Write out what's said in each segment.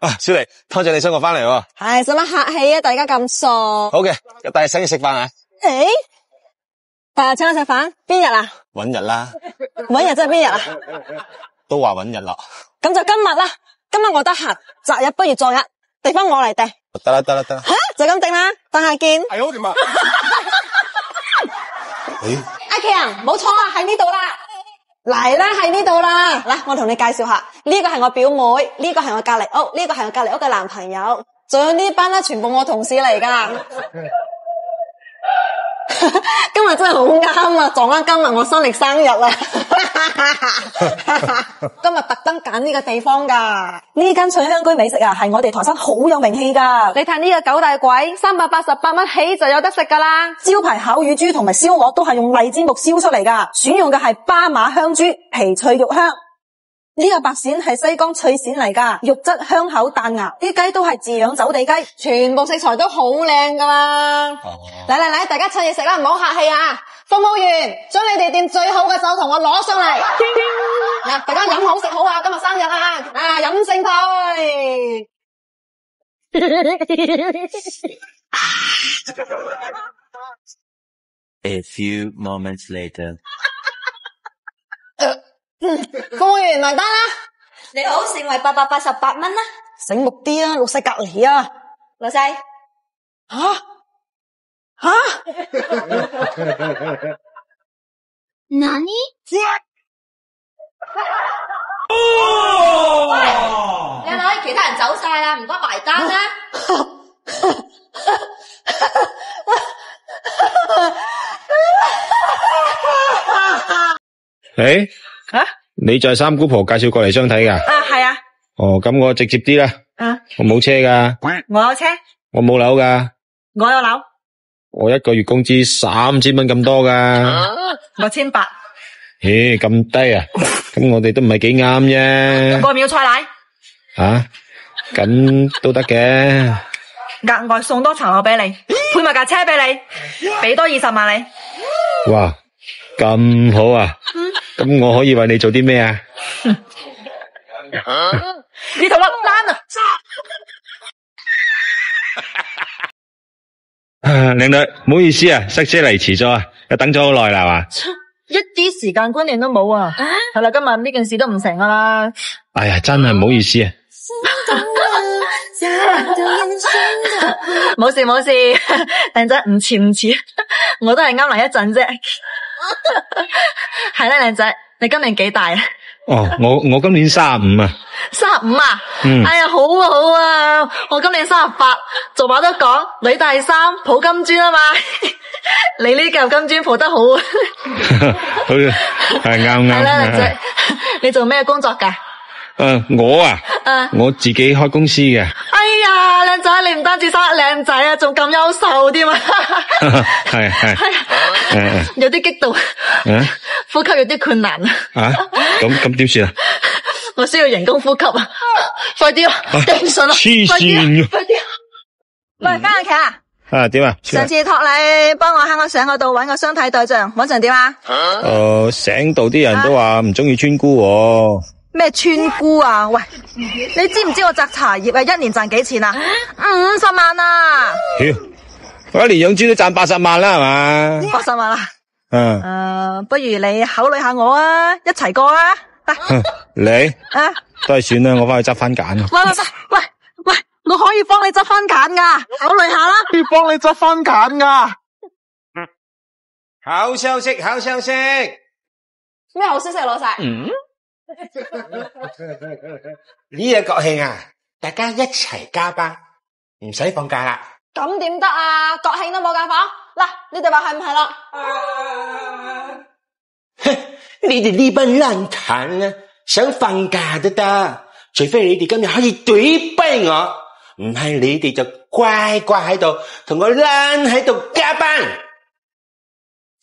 啊，小黎，多謝你送我翻嚟喎。係，使乜客氣啊？大家咁熟。好嘅，第日請你食飯啊。誒，第日請我食飯？邊日啊？搵日啦。搵日即係邊日啊？都話搵日啦。咁就今日啦。今日我得閒，擇日不如撞日，地方我嚟定。得啦。吓，就咁定啦，等下見。係好掂啊。阿強，冇錯啦，喺呢度啦。嚟啦，喺呢度啦。嗱，我同你介紹下，呢個係我表妹，呢個係我隔籬屋，呢個係我隔籬屋嘅男朋友，仲有呢班咧，全部我同事嚟噶。今日真係好啱啊！撞啱今日我新曆生日啦！今日特登揀呢個地方噶，呢間翠香居美食啊，係我哋台山好有名氣噶。你睇呢個九大簋，388蚊起就有得食噶啦。招牌烤乳豬同埋燒鵝都係用荔枝木燒出嚟噶，選用嘅係巴馬香豬，皮脆肉香。呢個白鱔係西江脆鱔嚟噶，肉質香口彈牙，啲雞都係自養走地雞，全部食材都好靚噶啦。嚟，大家趁熱食啦，唔好客氣啊！服務員，將你哋店最好嘅酒同我攞上嚟。嗱，大家飲好食好啊！今日生日啊，飲勝退。A few moments later. 服務員埋單啦！你好，盛惠888蚊啦。醒目啲啊，老細隔離啊，老細。吓？何？喂，靚女，其他人走晒啦，唔該埋單啦。誒，你就係三姑婆介紹過嚟相睇噶？係啊。哦，咁我直接啲啦。我冇車噶。我有車。我冇樓噶。我有樓。我一個月工資3000蚊咁多噶。我1800。咦，咁低啊？咁我哋都唔係幾啱啫。個秒菜奶。咁都得嘅。額外送多層樓俾你，配埋架車俾你，俾多20萬你。哇，咁好啊！咁我可以為你做啲咩啊？你同我爛啊！靚女，唔好意思啊，塞車嚟遲咗啊，又等咗好耐啦，係嘛？一啲時間觀念都冇啊！係啦，今日呢件事都唔成噶啦。哎呀，真係唔好意思啊！冇事，靚仔唔遲，我都係啱嚟一陣啫。係啦，靚仔，你今年幾大啊？哦，我今年35啊。35啊？哎呀，好啊，我今年38，做馬都講女大3抱金磚啊嘛。你呢嚿金磚抱得好啊。好，係啱。係啦，靚仔，你做咩工作噶？我啊，我自己開公司嘅。哎呀，靚仔，你唔單止生得靚仔啊，仲咁優秀添啊！係，有啲激動，呼吸有啲困難啊！咁點算啊？我需要人工呼吸啊！快啲啊！頂唔順啦！黐線！快啲！喂，家下點啊？上次託你幫我喺我省嗰度搵個相睇對象，搵成點啊？省度啲人都話唔中意村姑喎。咩村姑啊？喂，你知唔知我摘茶葉啊？1年賺幾錢啊？50萬啊！我一年養豬都賺80萬啦，係嘛？80萬啦。不如你考慮下我啊，一齊過啊！你都係算啦，我翻去執番揀。喂，我可以幫你執番揀噶，考慮下啦。可以幫你執番揀噶。好消息！咩好消息，老細？呢日國慶啊，大家一齊加班，唔使放假啦。咁點得啊？國慶都冇假放。嗱，你哋話係唔係啦？你哋呢班爛蛋啊，想放假都得，除非你哋今日可以懟低我，唔係你哋就乖乖喺度同我爛喺度加班。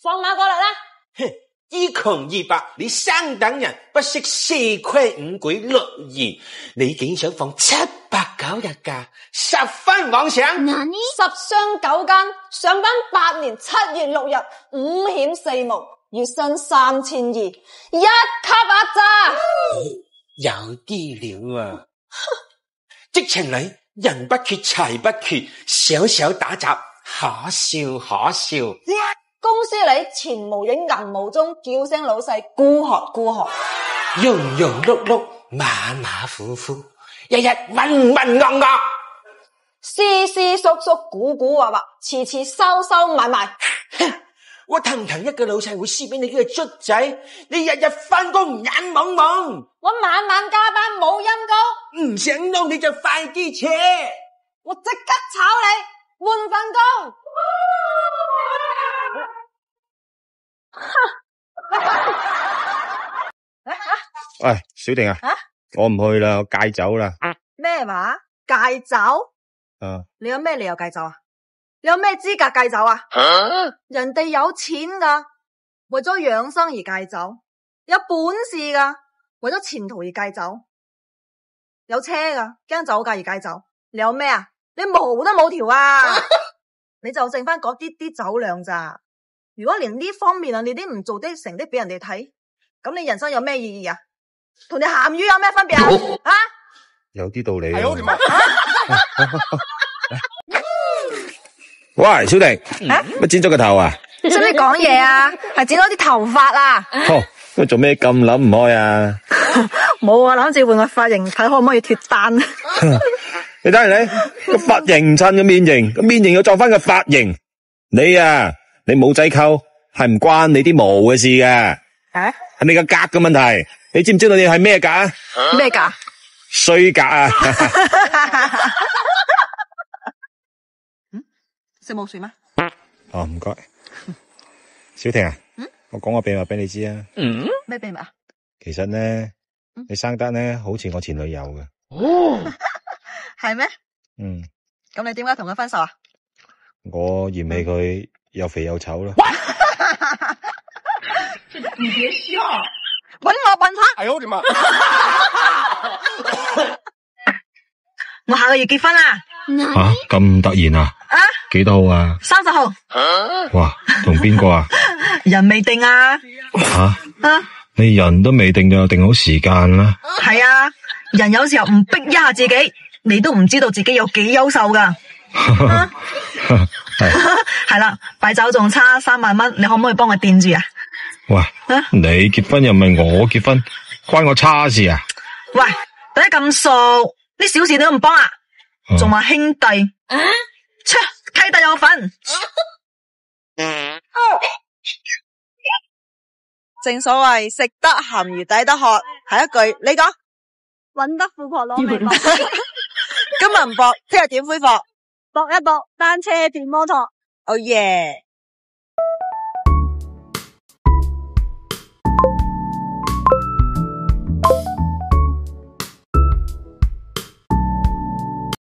放馬過嚟啦！一窮二白，你三等人不識四規五矩六義，你竟想放790日假，十分妄想。10商9間，上班8年7月6日，5險4無，月薪3200，一級壓榨。有啲料啊！職場裏人不缺財不缺，小小打雜可笑可笑。公司裏錢無影銀無蹤，叫聲老細孤寒孤寒。庸庸碌碌馬馬虎虎，日日渾渾噩噩。斯斯縮縮古古惑惑，次次收收埋埋。我騰騰一個老細會輸俾你呢個卒仔，你日日返工眼蒙蒙，我晚晚加班冇陰功，唔想撈你就快啲扯，我即刻炒你換份工。喂，小婷啊，我唔去啦，我戒酒啦。咩話？戒酒？你有咩理由戒酒啊？你有咩資格戒酒啊？人哋有錢噶，為咗養生而戒酒；有本事噶，為咗前途而戒酒；有車噶，驚酒駕而戒酒。你有咩啊？你毛都冇條啊！你就剩翻嗰啲酒量咋？如果連呢方面啊，你都唔做啲成績俾人哋睇，咁你人生有咩意義啊？同你鹹魚有咩分別啊？啊？有啲道理啊。喂，小婷，乜剪咗個頭啊？使唔使講嘢啊？係剪咗啲頭髮啊！咁做咩咁諗唔開啊？冇啊，諗住換個髮型，睇可唔可以脫單。你睇下你個髮型唔襯個面型，個面型要撞翻個髮型。你啊，你冇仔溝係唔關你啲毛嘅事嘅，係你個格嘅問題。你知唔知道你係咩格啊？咩格？衰格啊！食冇算咩？哦，唔該，小婷啊，我講個秘密俾你知啊。咩秘密啊？其實呢，你生得呢好似我前女友嘅。係咩？咁你點解同佢分手啊？我嫌棄佢又肥又醜啦。你別笑，搵我笨賊！哎呦我的媽！我下個月結婚啦！吓，咁突然啊？幾多號啊？30號。哇，同邊個啊？人未定啊？你人都未定就定好時間啦？係啊，人有時候唔逼一下自己，你都唔知道自己有幾優秀噶。係啦，擺酒仲差3萬蚊，你可唔可以幫我墊住啊？喂，你結婚又唔係我結婚，關我叉事啊？喂，大家咁熟，啲小事你都唔幫啊？仲話兄弟，契弟有份。正所謂食得鹹魚抵得渴，係一句你講。搵得富婆攞命搏，今日唔搏，聽日點恢復？搏一搏，單車變摩托。Oh yeah！